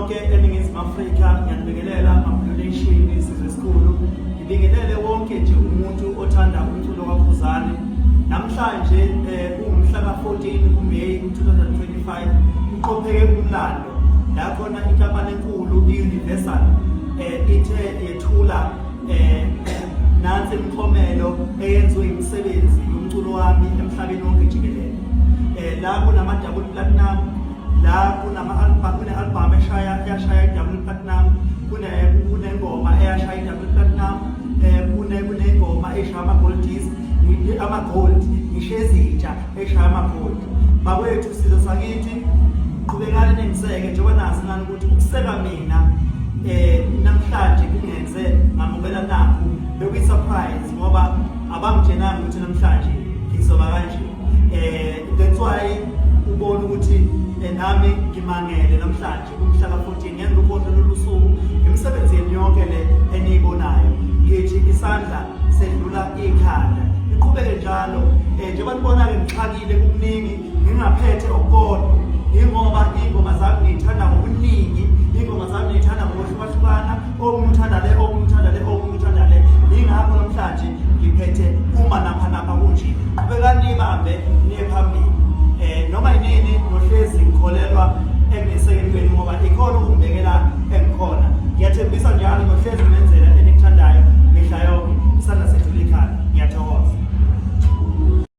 nonke eNingizimu Afrika ngiyanibingelela ama-donation isizwe esikhulu. Ngibingelele wonke nje umuntu othanda umculo kaKhuzani. Namhlanje umhla ka-14 kuMeyi 2025 uqopheke umlando la khona inkampani enkulu i-Universal ithe yethula nansi imiklomelo eyenziwe imisebenzi yomculo wami emhlabeni wonke jikelele. La kunama-double platinum, la kune-album yashaya i-double platinum, kunengoma eyashaya i-double platinum, kunengoma eshaya ama-gold, ngisho ezintsha eshaya ama-gold. Bakwethu sizwe sakithi, qhubekani nengiseke njengoba nazi nani ukuthi ukuseka mina namhlanje kungenze ngamukela nakho bekuyi-surprise ngoba abangitshenanga ukuthi namhlanje ngizoba kanje. That's why ubona ukuthi nami ngimangele namhlanje kumhla ka-14 ngenza ukhohlwe lolu suku emsebenzini yonke le eniyibonayo. Ngithi isandla sedlula ikhanda, iqhubeke njalo. Njengoba nibona-ke ngixakile kukuningi, ngingaphethe okukodwa, yingoba iy'ngoma zami ngiy'thanda ngobuningi, iy'ngoma zami ngiy'thanda ngokuhlukahlukana.